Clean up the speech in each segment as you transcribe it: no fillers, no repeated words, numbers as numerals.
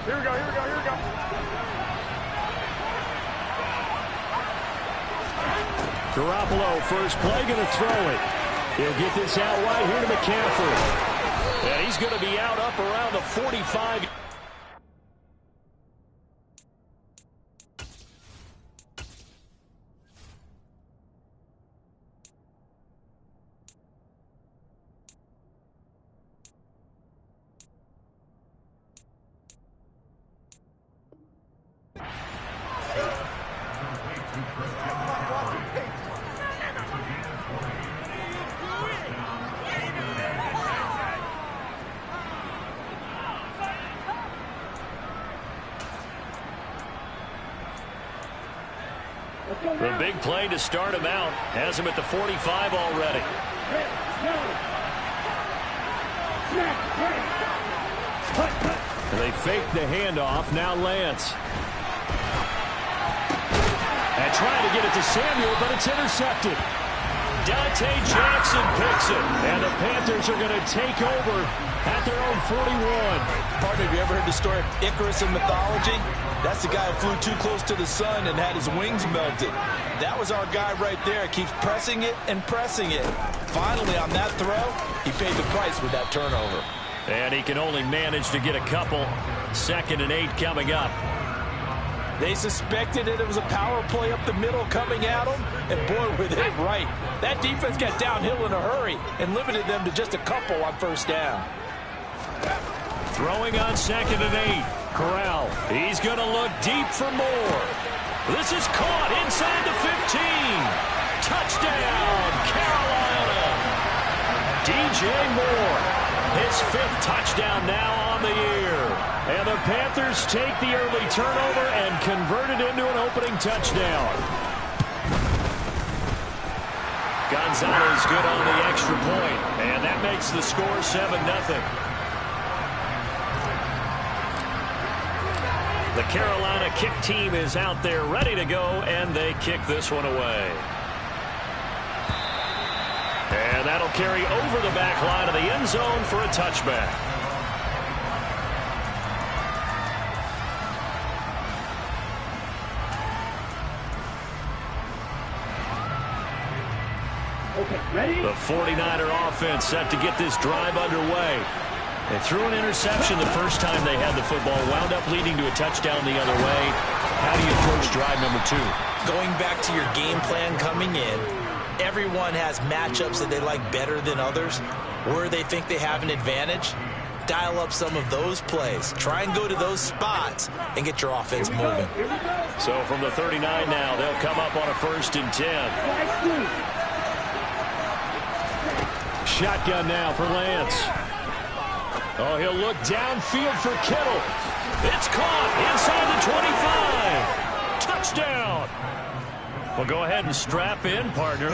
Here we go, here we go, here we go. Garoppolo, first play, going to throw it. He'll get this out wide here to McCaffrey. And he's going to be out up around the 45. The big play to start him out has him at the 45 already. They fake the handoff. Now Lance. And trying to get it to Samuel, but it's intercepted. Dante Jackson picks it. And the Panthers are going to take over at their own 41. Partner, have you ever heard the story of Icarus in mythology? That's the guy who flew too close to the sun and had his wings melted. That was our guy right there. Keeps pressing it and pressing it. Finally, on that throw, he paid the price with that turnover. And he can only manage to get a couple. 2nd and 8 coming up. They suspected it was a power play up the middle coming at them, and boy, were they right. That defense got downhill in a hurry and limited them to just a couple on first down. Throwing on 2nd and 8. Corral. He's going to look deep for more. This is caught inside the 15. Touchdown, Carolina. DJ Moore. His 5th touchdown now on the year. And the Panthers take the early turnover and convert it into an opening touchdown. Gonzalez good on the extra point. And that makes the score 7-0. The Carolina kick team is out there ready to go, and they kick this one away. And that'll carry over the back line of the end zone for a touchback. Okay, ready? The 49er offense set to get this drive underway. They threw an interception the first time they had the football, wound up leading to a touchdown the other way. How do you approach drive number 2? Going back to your game plan coming in, everyone has matchups that they like better than others. Where they think they have an advantage, dial up some of those plays. Try and go to those spots and get your offense moving. So from the 39 now, they'll come up on a 1st and 10. Shotgun now for Lance. Oh, he'll look downfield for Kittle. It's caught inside the 25. Touchdown. Well, go ahead and strap in, partner.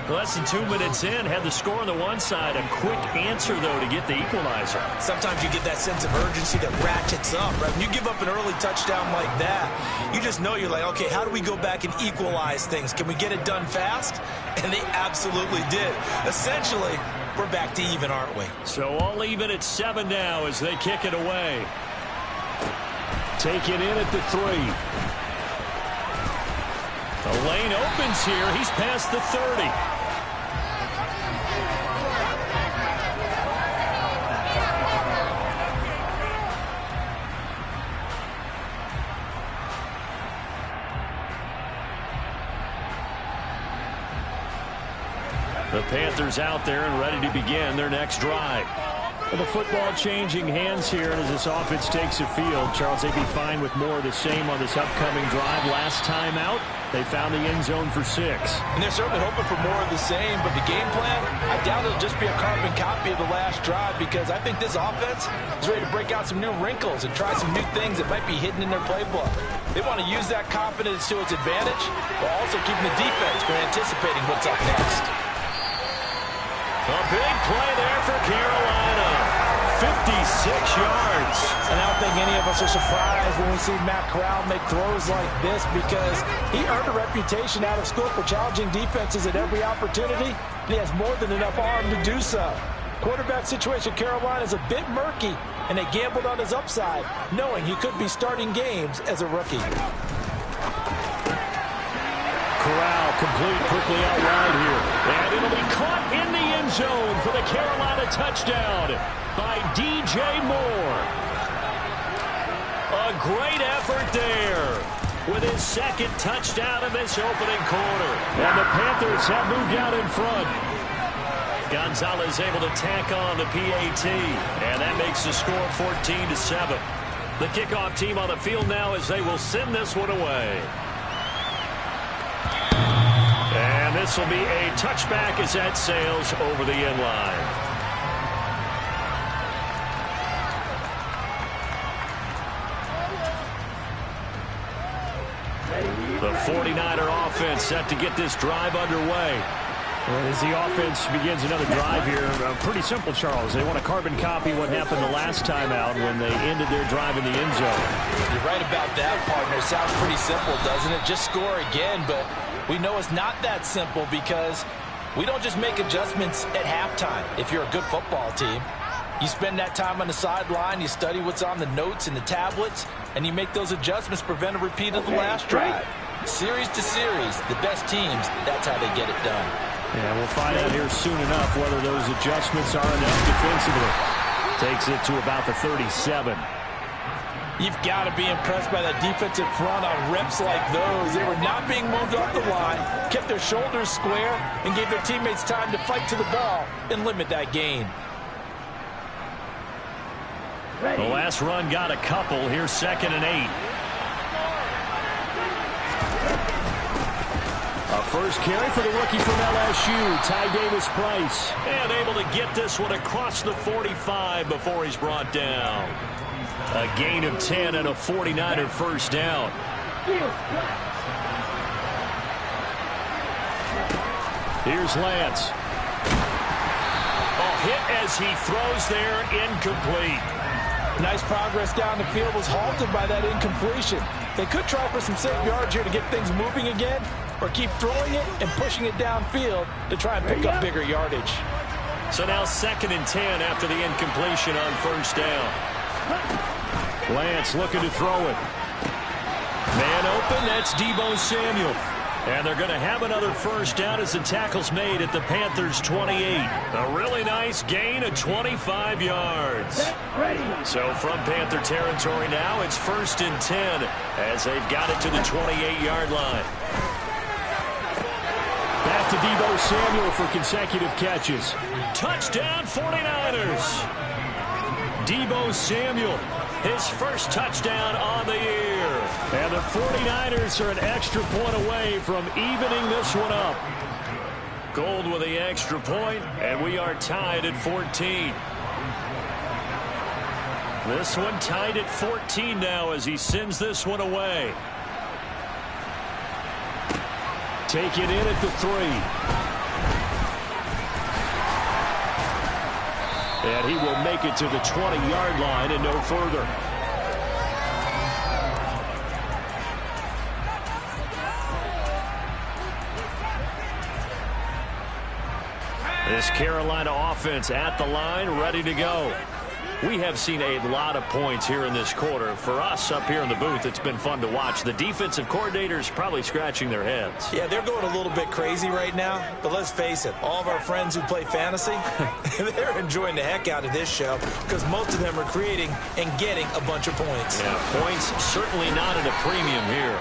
Less than 2 minutes in, had the score on the one side. A quick answer, though, to get the equalizer. Sometimes you get that sense of urgency that ratchets up, right? When you give up an early touchdown like that, you just know you're like, okay, how do we go back and equalize things? Can we get it done fast? And they absolutely did. Essentially, we're back to even, aren't we? So all even at 7 now as they kick it away. Take it in at the 3. The lane opens here. He's past the 30. The Panthers out there and ready to begin their next drive. The football changing hands here as this offense takes the field. Charles, they'd be fine with more of the same on this upcoming drive. Last time out, they found the end zone for 6. And they're certainly hoping for more of the same, but the game plan, I doubt it'll just be a carbon copy of the last drive, because I think this offense is ready to break out some new wrinkles and try some new things that might be hidden in their playbook. They want to use that confidence to its advantage, while also keeping the defense from anticipating what's up next. A big play there for Carolina. 56 yards. And I don't think any of us are surprised when we see Matt Corral make throws like this, because he earned a reputation out of school for challenging defenses at every opportunity, and he has more than enough arm to do so. Quarterback situation Carolina is a bit murky, and they gambled on his upside, knowing he could be starting games as a rookie. Corral complete quickly out wide here. And it'll be caught in the end zone for the Carolina touchdown by DJ Moore. A great effort there with his second touchdown in this opening quarter. And the Panthers have moved out in front. Gonzalez able to tack on the PAT. And that makes the score 14-7. The kickoff team on the field now as they will send this one away. And this will be a touchback as that sails over the end line. The 49er offense set to get this drive underway. Well, as the offense begins another drive here, pretty simple, Charles. They want to carbon copy what happened the last time out when they ended their drive in the end zone. You're right about that, partner. Sounds pretty simple, doesn't it? Just score again, but we know it's not that simple because we don't just make adjustments at halftime if you're a good football team. You spend that time on the sideline, you study what's on the notes and the tablets, and you make those adjustments to prevent a repeat of the last drive. Series to series, the best teams, that's how they get it done. Yeah, we'll find out here soon enough whether those adjustments are enough defensively. Takes it to about the 37. You've got to be impressed by that defensive front on reps like those. They were not being moved off the line, kept their shoulders square, and gave their teammates time to fight to the ball and limit that gain. The last run got a couple. Here's 2nd and 8. A first carry for the rookie from LSU, Ty Davis-Price. And able to get this one across the 45 before he's brought down. A gain of 10 and a 49er first down. Here's Lance. A hit as he throws there, incomplete. Nice progress down the field was halted by that incompletion. They could try for some safe yards here to get things moving again, or keep throwing it and pushing it downfield to try and pick up bigger yardage. So now 2nd and 10 after the incompletion on first down. Lance looking to throw it. Man open, that's Deebo Samuel. And they're going to have another first down as the tackle's made at the Panthers' 28. A really nice gain of 25 yards. So from Panther territory now, it's 1st and 10 as they've got it to the 28-yard line. Back to Deebo Samuel for consecutive catches. Touchdown 49ers. Deebo Samuel, his first touchdown on the year. And the 49ers are an extra point away from evening this one up. Gold with the extra point, and we are tied at 14. This one tied at 14 now as he sends this one away. Take it in at the 3. And he will make it to the 20-yard line and no further. This Carolina offense at the line, ready to go. We have seen a lot of points here in this quarter. For us up here in the booth, it's been fun to watch. The defensive coordinators probably scratching their heads. Yeah, they're going a little bit crazy right now. But let's face it, all of our friends who play fantasy, they're enjoying the heck out of this show because most of them are creating and getting a bunch of points. Yeah, points certainly not at a premium here.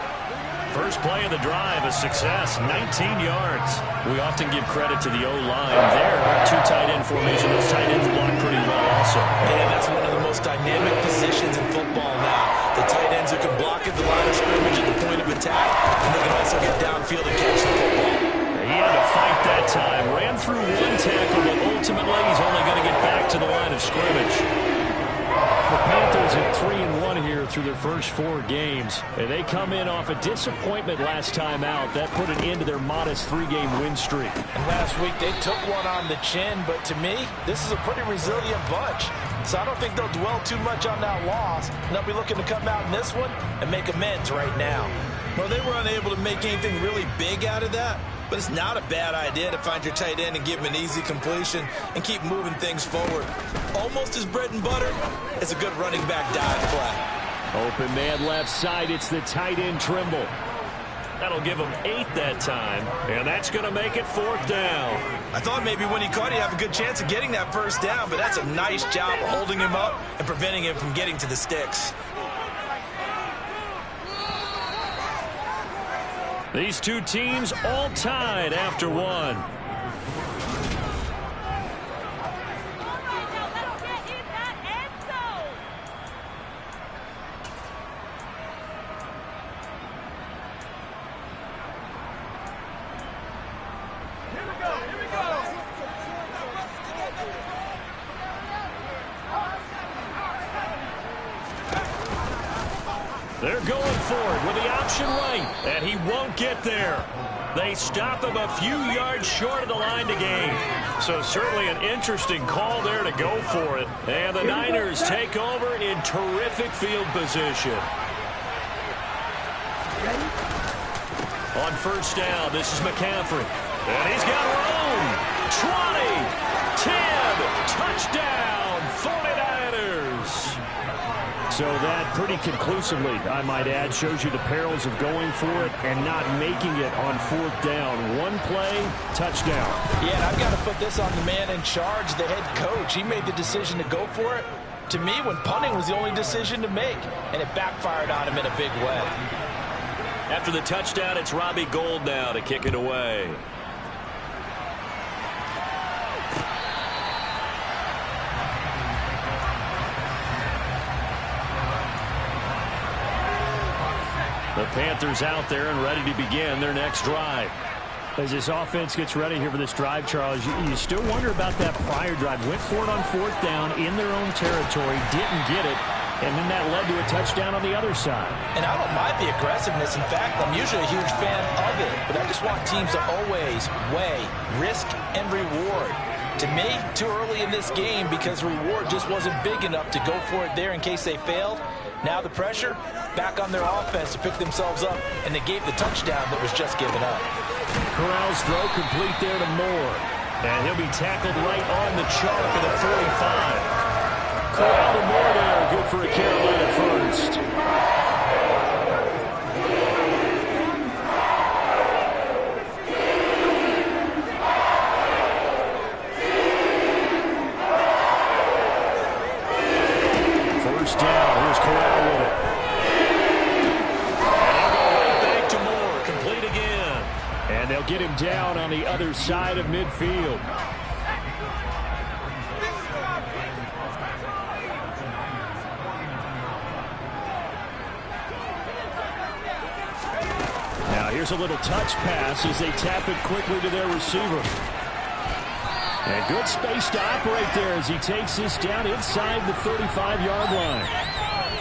First play of the drive, a success, 19 yards. We often give credit to the O-line there. Two tight end formation. Those tight ends block pretty well also. And that's one of the most dynamic positions in football now. The tight ends who can block at the line of scrimmage at the point of attack, and they can also get downfield and catch the football. He had to fight that time. Ran through one tackle, but ultimately he's only going to get back to the line of scrimmage. The Panthers at 3-1 here through their first 4 games. And they come in off a disappointment last time out. That put an end to their modest 3-game win streak. And last week they took one on the chin, but to me, this is a pretty resilient bunch. So I don't think they'll dwell too much on that loss. And they'll be looking to come out in this one and make amends right now. Well, they were unable to make anything really big out of that. but it's not a bad idea to find your tight end and give him an easy completion and keep moving things forward. Almost as bread and butter as a good running back dive play. Open man left side. It's the tight end Trimble. That'll give him 8 that time, and that's going to make it 4th down. I thought maybe when he caught, he'd have a good chance of getting that first down, but that's a nice job holding him up and preventing him from getting to the sticks. These two teams all tied after one. They're going for it with the option right, and he won't get there. They stop him a few yards short of the line to gain. So certainly an interesting call there to go for it. And the Niners take over in terrific field position. On first down, this is McCaffrey. And he's got room. 20, 10, touchdown, 49ers. So that pretty conclusively, I might add, shows you the perils of going for it and not making it on 4th down. One play, touchdown. Yeah, and I've got to put this on the man in charge, the head coach. He made the decision to go for it. To me, when punting was the only decision to make, and it backfired on him in a big way. After the touchdown, it's Robbie Gould now to kick it away. The Panthers out there and ready to begin their next drive. As this offense gets ready here for this drive, Charles, you still wonder about that prior drive. Went for it on 4th down in their own territory, didn't get it, and then that led to a touchdown on the other side. And I don't mind the aggressiveness. In fact, I'm usually a huge fan of it, but I just want teams to always weigh risk and reward. To me, too early in this game because reward just wasn't big enough to go for it there in case they failed. Now the pressure back on their offense to pick themselves up, and they gave the touchdown that was just given up. Corral's throw complete there to Moore. And he'll be tackled right on the chalk of the 45. Corral to Moore there. Good for a Carolina first. First down. Here's Corral with it. And they'll go right back to Moore. Complete again. And they'll get him down on the other side of midfield. Now here's a little touch pass as they tap it quickly to their receiver. And good space to operate there as he takes this down inside the 35-yard line.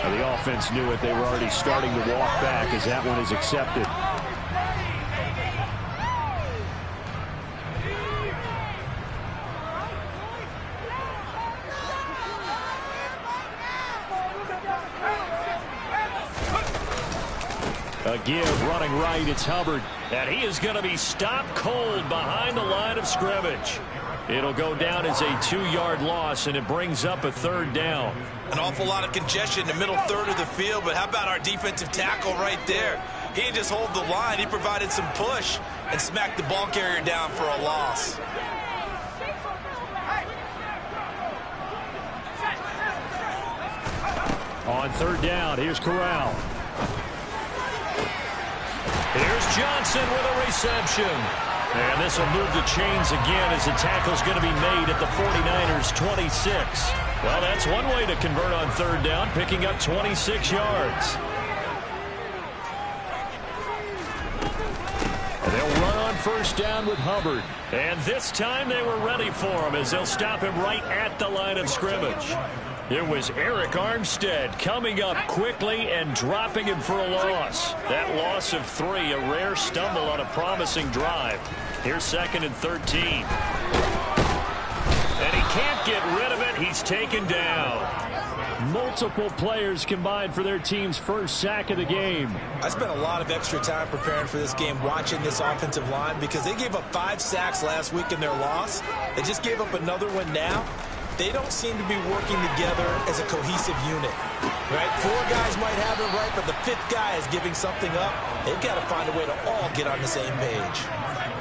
Now the offense knew it. They were already starting to walk back as that one is accepted. A give running right, it's Hubbard. And he is going to be stopped cold behind the line of scrimmage. It'll go down as a 2-yard loss, and it brings up a 3rd down. An awful lot of congestion in the middle third of the field, but how about our defensive tackle right there? He didn't just hold the line, he provided some push and smacked the ball carrier down for a loss. On 3rd down, here's Corral. Here's Johnson with a reception. And this will move the chains again as the tackle's going to be made at the 49ers 26. Well, that's one way to convert on 3rd down, picking up 26 yards. And they'll run on 1st down with Hubbard. And this time they were ready for him as they'll stop him right at the line of scrimmage. It was Eric Armstead coming up quickly and dropping him for a loss. That loss of 3, a rare stumble on a promising drive. Here's 2nd and 13. And he can't get rid of it. He's taken down. Multiple players combined for their team's first sack of the game. I spent a lot of extra time preparing for this game watching this offensive line because they gave up 5 sacks last week in their loss. They just gave up another one now. They don't seem to be working together as a cohesive unit. Right? 4 guys might have it right, but the 5th guy is giving something up. They've got to find a way to all get on the same page.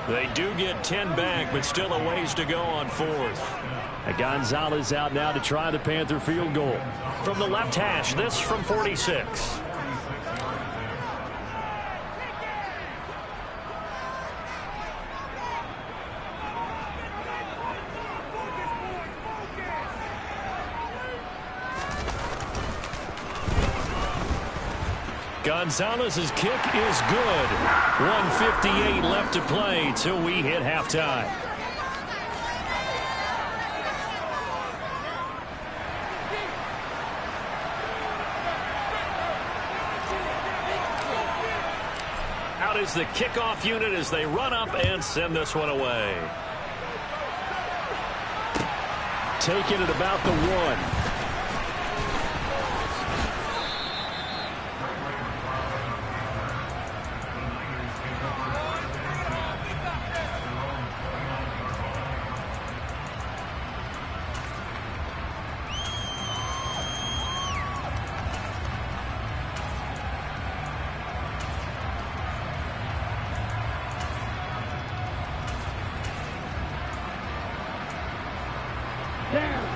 They do get 10 back, but still a ways to go on 4th. Gonzalez out now to try the Panther field goal. From the left hash, this from 46. Gonzalez's kick is good. 1:58 left to play till we hit halftime. Out is the kickoff unit as they run up and send this one away. Taking it about the 1.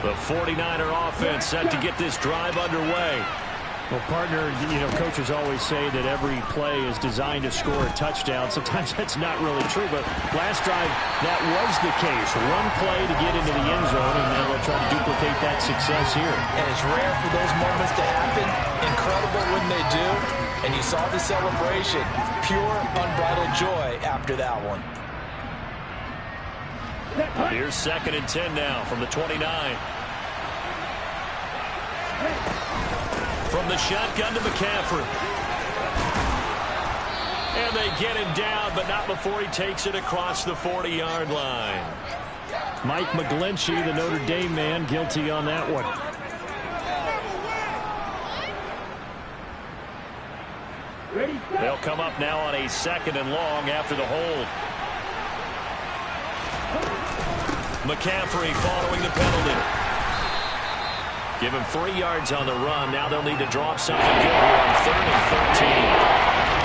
The 49er offense set to get this drive underway. Well, partner, coaches always say that every play is designed to score a touchdown. Sometimes that's not really true, but last drive, that was the case. One play to get into the end zone, and now they'll try to duplicate that success here. And it's rare for those moments to happen. Incredible when they do. And you saw the celebration. Pure, unbridled joy after that one. Here's 2nd and 10 now from the 29. From the shotgun to McCaffrey. And they get him down, but not before he takes it across the 40-yard line. Mike McGlinchey, the Notre Dame man, guilty on that one. They'll come up now on a 2nd and long after the hold. McCaffrey following the penalty. Give him 3 yards on the run. Now they'll need to drop something good here on 3rd and 13.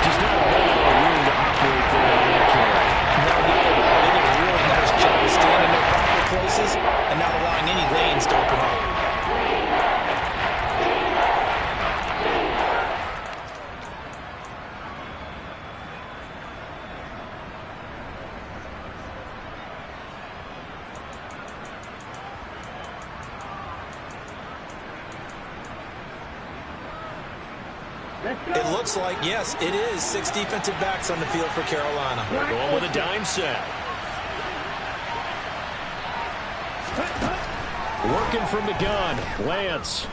Just not a whole lot of room to operate there on that carry. No, they did a really nice job staying in their proper places and not allowing any lanes to open up. It looks like, yes, it is 6 defensive backs on the field for Carolina. Going with a dime set. Working from the gun, Lance.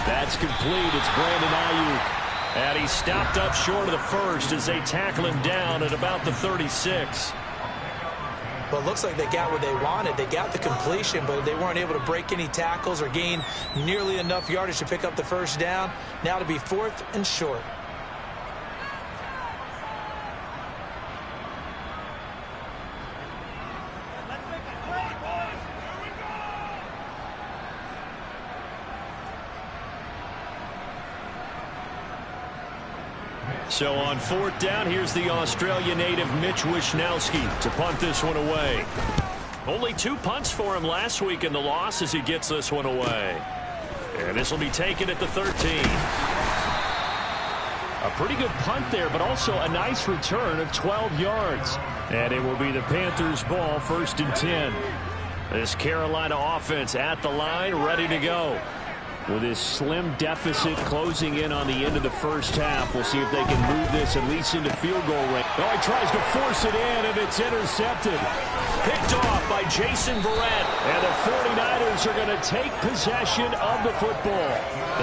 That's complete. It's Brandon Ayuk. And he stopped up short of the first as they tackle him down at about the 36. But it looks like they got what they wanted. They got the completion, but they weren't able to break any tackles or gain nearly enough yardage to pick up the first down. Now to be 4th and short. So on 4th down, here's the Australia native Mitch Wishnowsky to punt this one away. Only 2 punts for him last week in the loss as he gets this one away. And this will be taken at the 13. A pretty good punt there, but also a nice return of 12 yards. And it will be the Panthers' ball, 1st and 10. This Carolina offense at the line, ready to go. With his slim deficit closing in on the end of the first half, we'll see if they can move this at least into field goal range. Oh, he tries to force it in, and it's intercepted. Picked off by Jason Verrett. And the 49ers are going to take possession of the football.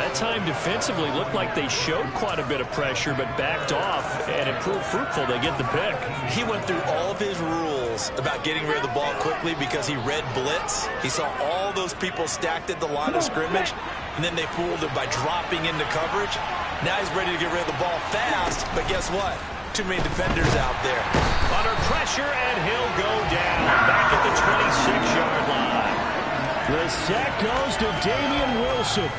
That time defensively looked like they showed quite a bit of pressure, but backed off, and it proved fruitful. They get the pick. He went through all of his rules skills about getting rid of the ball quickly because he read blitz. He saw all those people stacked at the line of scrimmage, and then they fooled him by dropping into coverage. Now he's ready to get rid of the ball fast, but guess what? Too many defenders out there. Under pressure, and he'll go down back at the 26-yard line. The sack goes to Damian Wilson.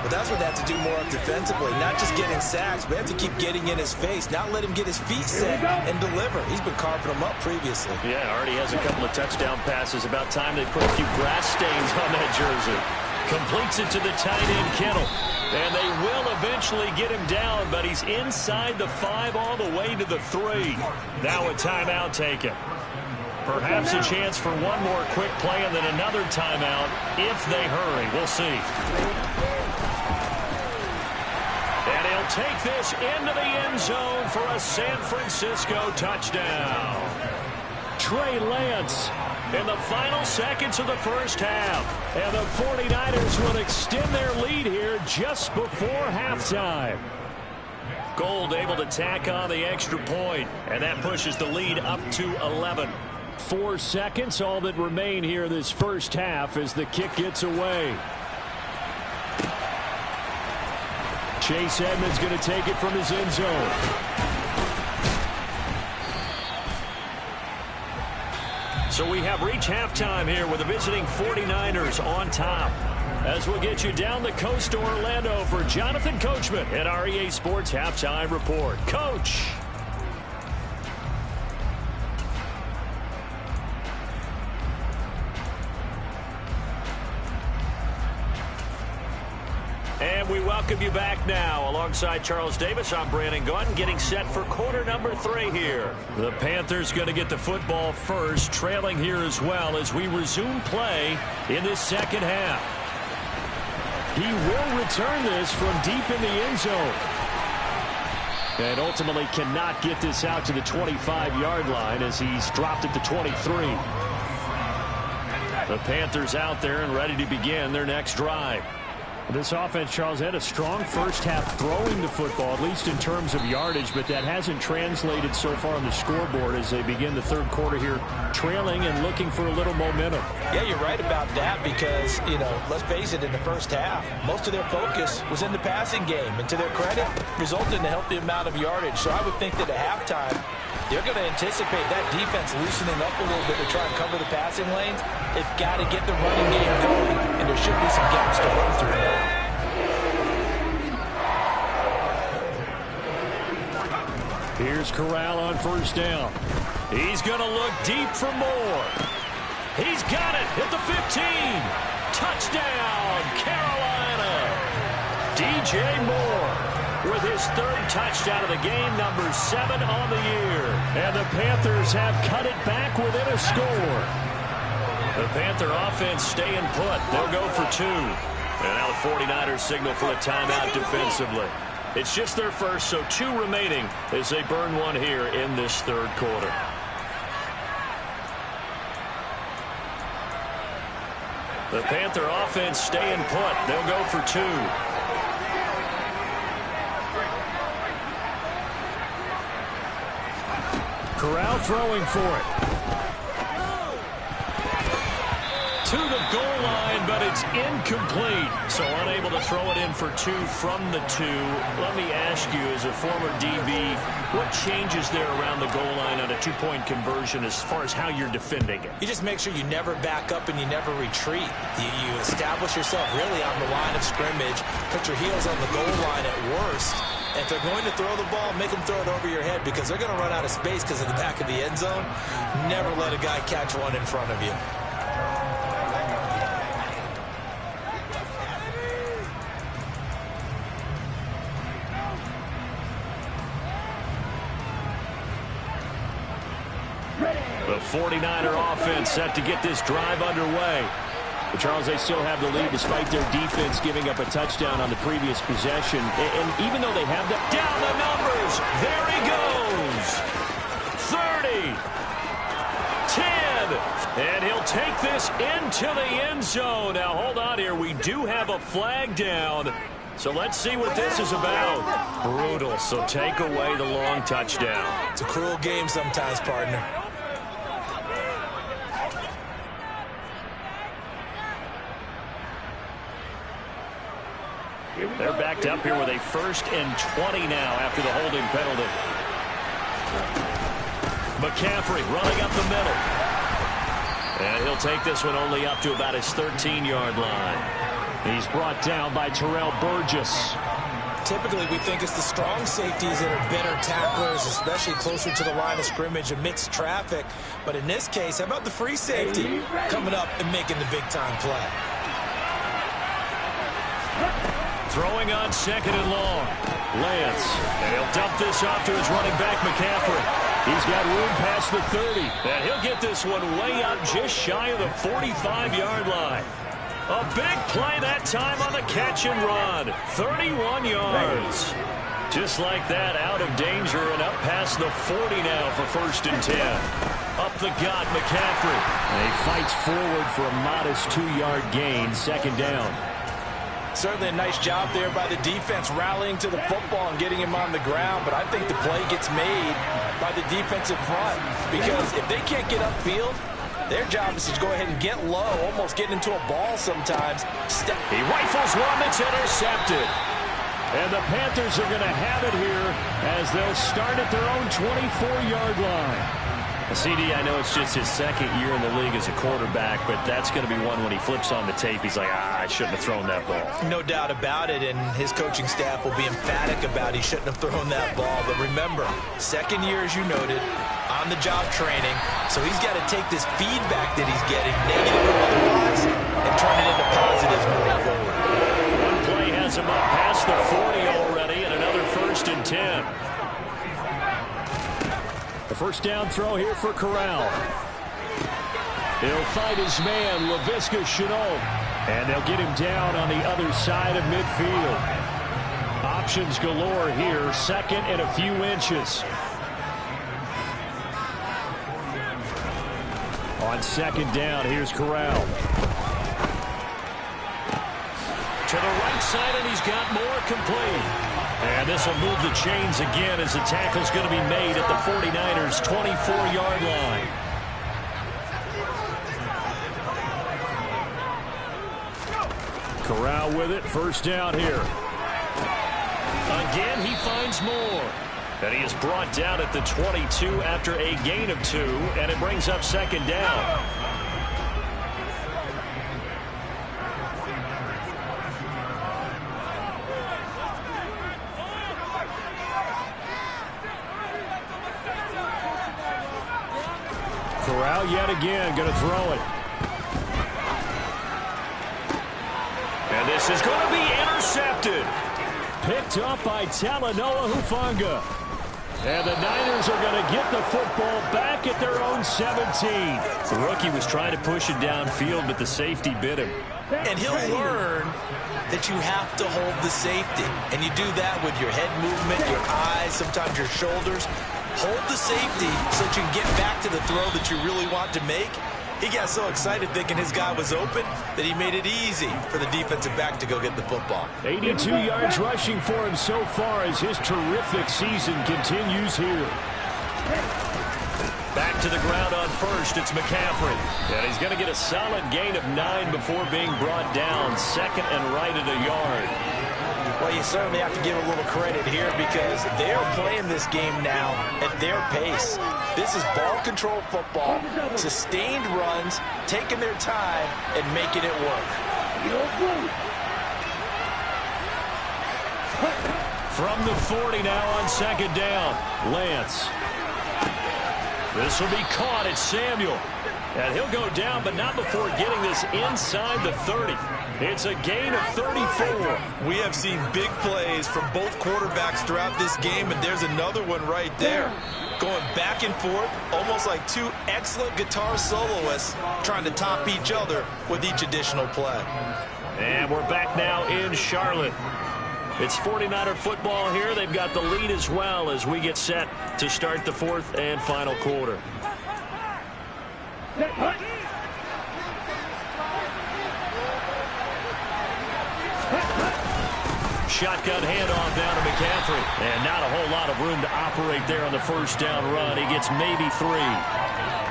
But that's what they have to do more of defensively, not just getting sacks, but they have to keep getting in his face, not let him get his feet set and deliver. He's been carving them up previously. Yeah, already has a couple of touchdown passes. About time they put a few grass stains on that jersey. Completes it to the tight end, Kittle. And they will eventually get him down, but he's inside the 5 all the way to the 3. Now a timeout taken. Perhaps a chance for one more quick play and then another timeout if they hurry. We'll see. And he'll take this into the end zone for a San Francisco touchdown. Trey Lance in the final seconds of the first half. And the 49ers will extend their lead here just before halftime. Gold able to tack on the extra point, and that pushes the lead up to 11. 4 seconds, all that remain here this first half as the kick gets away. Chase Edmonds going to take it from his end zone. So we have reached halftime here with the visiting 49ers on top. As we'll get you down the coast to Orlando for Jonathan Coachman at our EA Sports Halftime Report. Coach. And we welcome you back now. Alongside Charles Davis, I'm Brandon Gaudin, getting set for quarter number 3 here. The Panthers going to get the football first, trailing here as well as we resume play in this second half. He will return this from deep in the end zone. And ultimately cannot get this out to the 25-yard line as he's dropped at the 23. The Panthers out there and ready to begin their next drive. This offense, Charles, had a strong first half throwing the football, at least in terms of yardage, but that hasn't translated so far on the scoreboard as they begin the third quarter here, trailing and looking for a little momentum. Yeah, you're right about that because, let's face it, in the first half, most of their focus was in the passing game, and to their credit, resulted in a healthy amount of yardage. So I would think that at halftime, they're going to anticipate that defense loosening up a little bit to try and cover the passing lanes. They've got to get the running game going, and there should be some gaps to run through now. Here's Corral on first down. He's going to look deep for more. He's got it at the 15. Touchdown, Carolina. DJ Moore with his 3rd touchdown of the game, number 7 on the year. And the Panthers have cut it back within a score. The Panther offense staying put. They'll go for 2. And now the 49ers signal for a timeout defensively. It's just their first, so 2 remaining as they burn one here in this third quarter. The Panther offense staying put. They'll go for 2. Corral throwing for it. To the goal line, but it's incomplete. So unable to throw it in for 2 from the 2. Let me ask you, as a former DB, what changes there around the goal line on a 2-point conversion as far as how you're defending it? You just make sure you never back up and you never retreat. You establish yourself really on the line of scrimmage, put your heels on the goal line at worst. And if they're going to throw the ball, make them throw it over your head because they're going to run out of space because of the back of the end zone. Never let a guy catch one in front of you. The 49er offense set to get this drive underway. But Charles, they still have the lead despite their defense giving up a touchdown on the previous possession. And even though they have that... Down the numbers. There he goes. 30. 10. And he'll take this into the end zone. Now, hold on here. We do have a flag down. So let's see what this is about. Brutal. So take away the long touchdown. It's a cruel game sometimes, partner. They're backed up here with a 1st and 20 now after the holding penalty. McCaffrey running up the middle. And he'll take this one only up to about his 13-yard line. He's brought down by Terrell Burgess. Typically, we think it's the strong safeties that are better tacklers, especially closer to the line of scrimmage amidst traffic. But in this case, how about the free safety coming up and making the big-time play? Throwing on 2nd and long. Lance. And he'll dump this off to his running back, McCaffrey. He's got room past the 30. And he'll get this one way up just shy of the 45-yard line. A big play that time on the catch and run. 31 yards. Just like that, out of danger and up past the 40 now for 1st and 10. Up the gut, McCaffrey. And he fights forward for a modest 2-yard gain, 2nd down. Certainly a nice job there by the defense rallying to the football and getting him on the ground, but I think the play gets made by the defensive front because if they can't get upfield, their job is to go ahead and get low, almost getting into a ball sometimes. He rifles one that's intercepted. And the Panthers are going to have it here as they'll start at their own 24-yard line. CD, I know it's just his 2nd year in the league as a quarterback, but that's going to be one when he flips on the tape. He's like, I shouldn't have thrown that ball. No doubt about it, and his coaching staff will be emphatic about he shouldn't have thrown that ball. But remember, 2nd year, as you noted, on-the-job training, so he's got to take this feedback that he's getting, negative or otherwise, and turn it into positives moving forward. One play has him up past the 40 already, and another 1st and 10. The 1st down throw here for Corral. He'll fight his man, Laviska Shenault. And they'll get him down on the other side of midfield. Options galore here, 2nd and a few inches. On 2nd down, here's Corral. To the right side, and he's got more complete. And this will move the chains again as the tackle's going to be made at the 49ers' 24-yard line. Corral with it, 1st down here. Again, he finds more. And he is brought down at the 22 after a gain of 2, and it brings up 2nd down. Corral yet again going to throw it. And this is going to be intercepted. Picked up by Talanoa Hufanga. And the Niners are going to get the football back at their own 17. The rookie was trying to push it downfield, but the safety bit him. And he'll learn that you have to hold the safety. And you do that with your head movement, your eyes, sometimes your shoulders. Hold the safety so that you can get back to the throw that you really want to make. He got so excited thinking his guy was open that he made it easy for the defensive back to go get the football. 82 yards rushing for him so far as his terrific season continues here. Back to the ground on 1st, it's McCaffrey. And he's going to get a solid gain of 9 before being brought down. 2nd and right at a yard. Well, you certainly have to give a little credit here because they're playing this game now at their pace. This is ball control football, sustained runs, taking their time and making it work. From the 40 now on 2nd down, Lance. This will be caught at Samuel. And he'll go down, but not before getting this inside the 30. It's a gain of 34. We have seen big plays from both quarterbacks throughout this game, and there's another one right there. Going back and forth, almost like 2 excellent guitar soloists trying to top each other with each additional play. And we're back now in Charlotte. It's 49er football here. They've got the lead as well as we get set to start the 4th and final quarter. Shotgun handoff down to McCaffrey. And not a whole lot of room to operate there on the 1st down run. He gets maybe 3.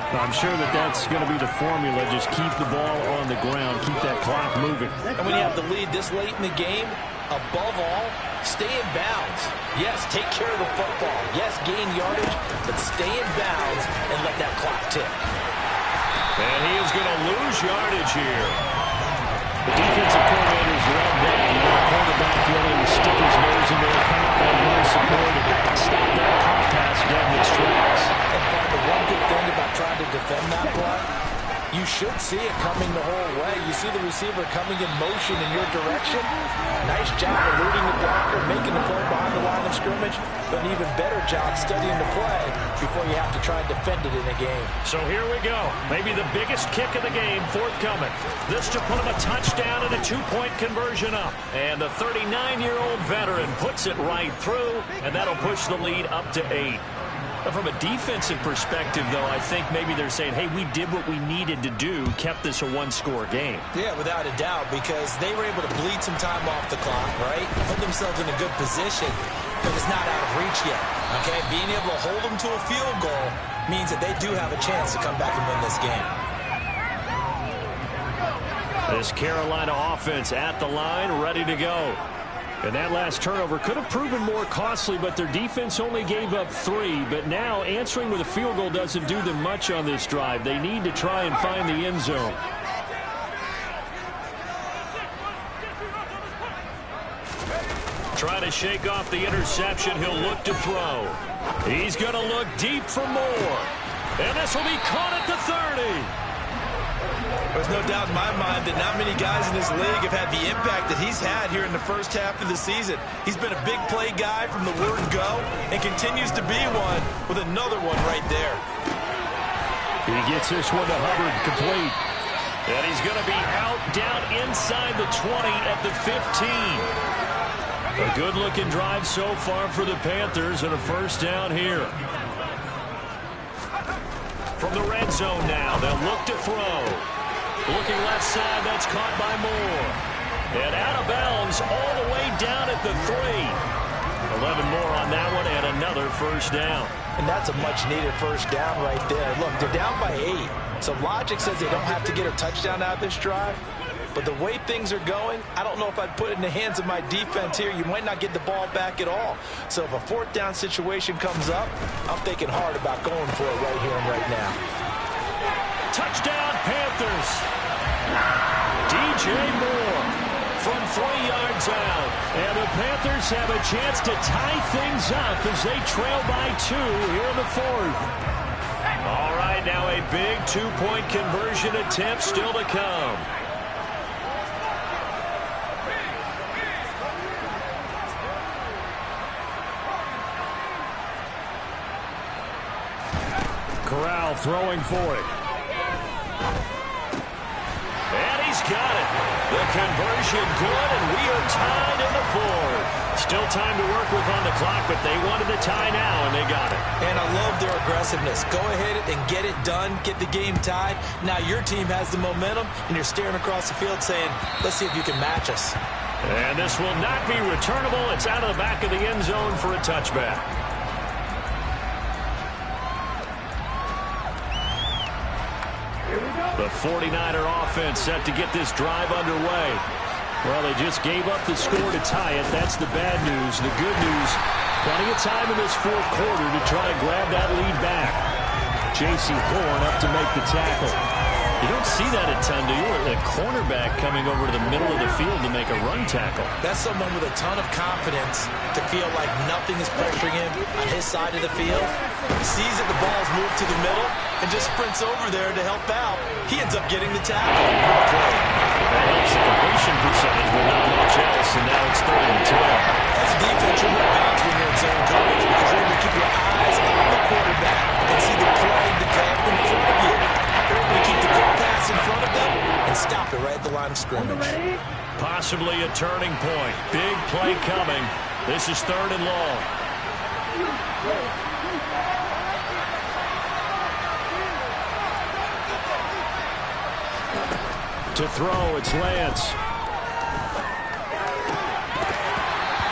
I'm sure that that's going to be the formula. Just keep the ball on the ground. Keep that clock moving. And when you have the lead this late in the game, above all, stay in bounds. Yes, take care of the football. Yes, gain yardage, but stay in bounds and let that clock tick. And he is going to lose yardage here. The defensive coordinators love that. You got a quarterback willing to stick his nose in there, come up on one support, and stop that pop pass dead in its tracks. And the one good thing about trying to defend that play, you should see it coming the whole way. You see the receiver coming in motion in your direction. Nice job eluding the blocker, making the play behind the line of scrimmage, but an even better job studying the play before you have to try and defend it in a game. So here we go. Maybe the biggest kick of the game forthcoming. This to put him a touchdown and a two-point conversion up. And the 39-year-old veteran puts it right through, and that'll push the lead up to 8. From a defensive perspective, though, I think maybe they're saying, hey, we did what we needed to do, kept this a one-score game. Yeah, without a doubt, because they were able to bleed some time off the clock, right? Put themselves in a good position, but it's not out of reach yet, okay? Being able to hold them to a field goal means that they do have a chance to come back and win this game. This Carolina offense at the line, ready to go. And that last turnover could have proven more costly, but their defense only gave up 3. But now answering with a field goal doesn't do them much on this drive. They need to try and find the end zone. Trying to shake off the interception. He'll look to throw. He's going to look deep for more. And this will be caught at the 30. There's no doubt in my mind that not many guys in this league have had the impact that he's had here in the first half of the season. He's been a big play guy from the word go and continues to be one with another one right there. He gets this one to Hubbard, complete. And he's going to be out down inside the 20 at the 15. A good-looking drive so far for the Panthers and a first down here. From the red zone now, they'll look to throw. Looking left side, that's caught by Moore. And out of bounds all the way down at the 3. 11 more on that one and another first down. And that's a much-needed first down right there. Look, they're down by 8. So logic says they don't have to get a touchdown out of this drive. But the way things are going, I don't know if I'd put it in the hands of my defense here. You might not get the ball back at all. So if a fourth down situation comes up, I'm thinking hard about going for it right here and right now. Touchdown, Panthers. DJ Moore from 3 yards out. And the Panthers have a chance to tie things up as they trail by 2 here in the 4th. All right, now a big two-point conversion attempt still to come. Corral throwing for it. And he's got it. The conversion good, and we are tied in the 4th. Still time to work with on the clock, but they wanted the tie now, and they got it. And I love their aggressiveness. Go ahead and get it done, get the game tied. Now your team has the momentum, and you're staring across the field saying, let's see if you can match us. And this will not be returnable. It's out of the back of the end zone for a touchback. The 49er offense set to get this drive underway. Well, they just gave up the score to tie it. That's the bad news. The good news, plenty of time in this 4th quarter to try to grab that lead back. J.C. Horn up to make the tackle. You don't see that a ton, do you? A cornerback coming over to the middle of the field to make a run tackle. That's someone with a ton of confidence to feel like nothing is pressuring him on his side of the field. He sees that the ball's moved to the middle and just sprints over there to help out. He ends up getting the tackle. That helps the completion percentage, but not much else, and now it's 3rd and 10. As a defense, you're more balanced when you're in zone coverage because you're able to keep your eyes on the quarterback and see the play develop in front of you. You're able to keep the quick pass in front of them and stop it right at the line of scrimmage. Possibly a turning point. Big play coming. This is 3rd and long. To throw, it's Lance.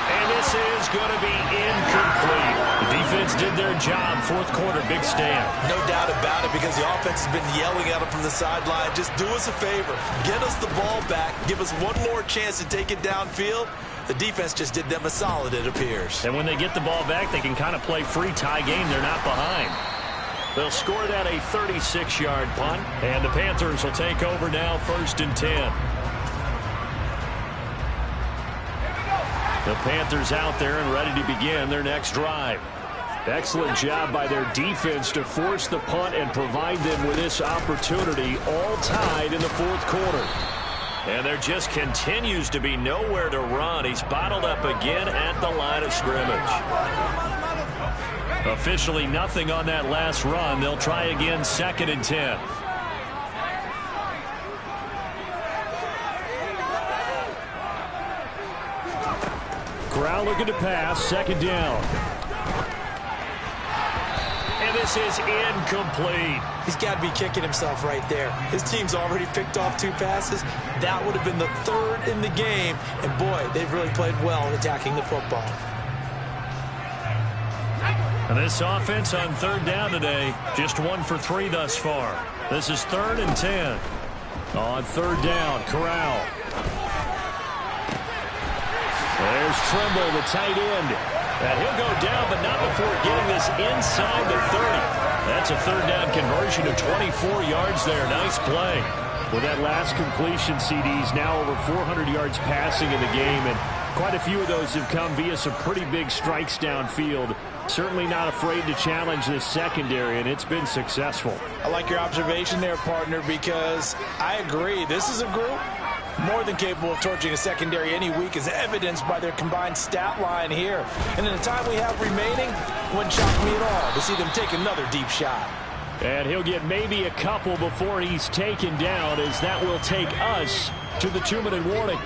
And this is going to be incomplete. The defense defense did their job. Fourth quarter, big stand. No doubt about it, because the offense has been yelling at them from the sideline. Just do us a favor. Get us the ball back. Give us one more chance to take it downfield. The defense just did them a solid, it appears. And when they get the ball back, they can kind of play free tie game. They're not behind. They'll score that a 36-yard punt. And the Panthers will take over now, 1st and 10. The Panthers out there and ready to begin their next drive. Excellent job by their defense to force the punt and provide them with this opportunity, all tied in the 4th quarter. And there just continues to be nowhere to run. He's bottled up again at the line of scrimmage. Officially nothing on that last run. They'll try again, 2nd and 10. Corral looking to pass, 2nd down. And this is incomplete. He's got to be kicking himself right there. His team's already picked off 2 passes. That would have been the 3rd in the game. And, boy, they've really played well attacking the football. And this offense on 3rd down today, just 1 for 3 thus far. This is 3rd and 10. On 3rd down, Corral. There's Trimble, the tight end. And he'll go down, but not before getting this inside the 30. That's a 3rd down conversion of 24 yards there. Nice play. With that last completion, CD's now over 400 yards passing in the game, and quite a few of those have come via some pretty big strikes downfield. Certainly not afraid to challenge this secondary, and it's been successful. I like your observation there, partner, because I agree. This is a group more than capable of torching a secondary any week, as evidenced by their combined stat line here. And in the time we have remaining, wouldn't shock me at all to see them take another deep shot. And he'll get maybe a couple before he's taken down, as that will take us to the 2-minute warning.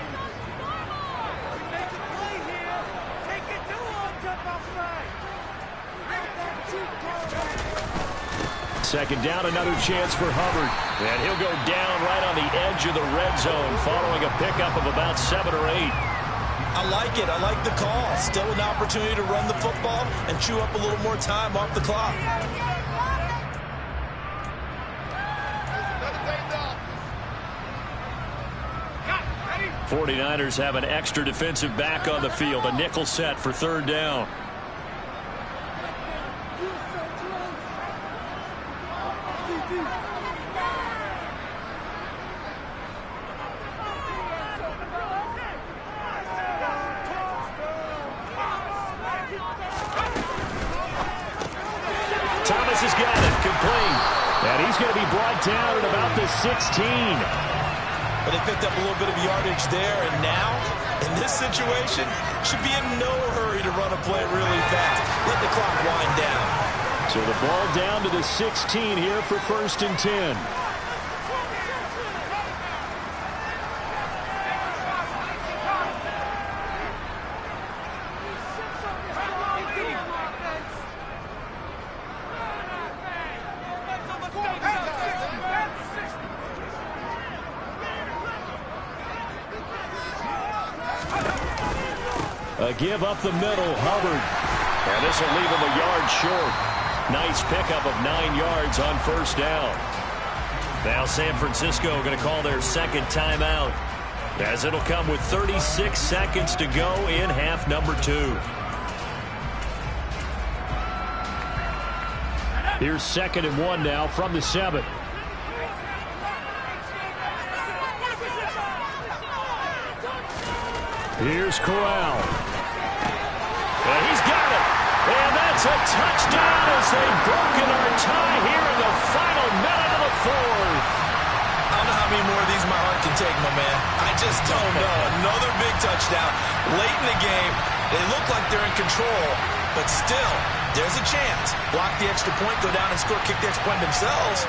Second down, another chance for Hubbard. And he'll go down right on the edge of the red zone following a pickup of about 7 or 8. I like it. I like the call. Still an opportunity to run the football and chew up a little more time off the clock. The 49ers have an extra defensive back on the field. A nickel set for 3rd down. Thomas has got it, complete. And he's going to be brought down at about the 16. But they picked up a little bit of yardage there, and now, in this situation, should be in no hurry to run a play really fast. Let the clock wind down. So the ball down to the 16 here for 1st and 10. A give up the middle, Hubbard. And this will leave him a yard short. Nice pickup of 9 yards on 1st down. Now San Francisco going to call their 2nd timeout, as it'll come with 36 seconds to go in half number 2. Here's 2nd and 1 now from the 7. Here's Corral. And he's got it. And that's a touchdown as they've broken our tie here in the final minute of the 4th. I don't know how many more of these my heart can take, my man. I just don't know. Another big touchdown. Late in the game, they look like they're in control, but still, there's a chance. Block the extra point, go down and score, kick the extra point themselves.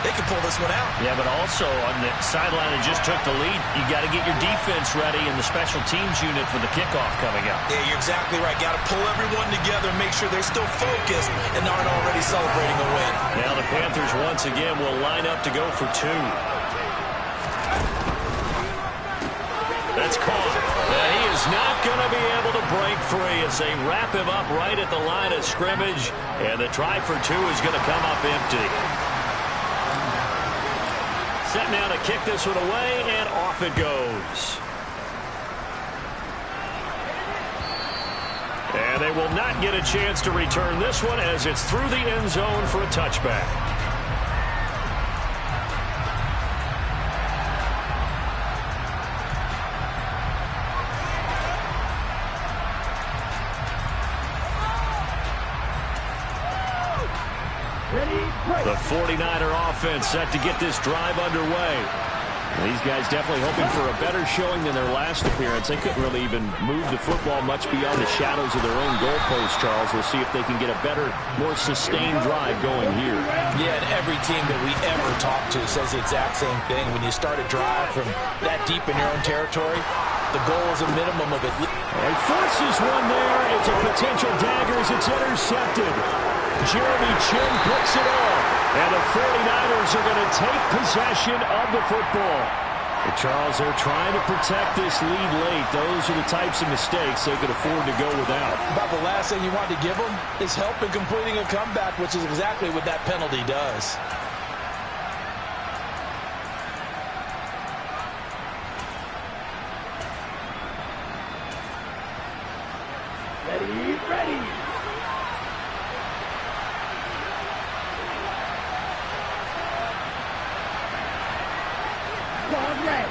They can pull this one out. Yeah, but also on the sideline that just took the lead, you got to get your defense ready and the special teams unit for the kickoff coming up. Yeah, you're exactly right. Got to pull everyone together, make sure they're still focused and aren't already celebrating a win. Now the Panthers once again will line up to go for 2. That's caught. He is He's not going to be able to break free as they wrap him up right at the line of scrimmage. And the try for two is going to come up empty. Set now to kick this one away, and off it goes. And they will not get a chance to return this one as it's through the end zone for a touchback. The 49er offense set to get this drive underway. These guys definitely hoping for a better showing than their last appearance. They couldn't really even move the football much beyond the shadows of their own goalpost, Charles. We'll see if they can get a better, more sustained drive going here. Yeah, and every team that we ever talk to says the exact same thing. When you start a drive from that deep in your own territory, the goal is a minimum of at least. And forces one there. It's a potential dagger as it's intercepted. Jeremy Chin picks it off. And the 49ers are going to take possession of the football. And Charles, they're trying to protect this lead late. Those are the types of mistakes they could afford to go without. About the last thing you want to give them is help in completing a comeback, which is exactly what that penalty does. Ready. Red.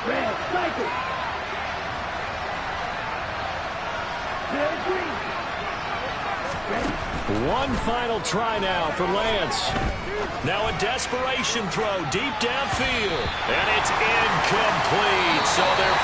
Red, cycle. Red, green. Ready. One final try now for Lance. Now a desperation throw deep downfield. And it's incomplete. So they're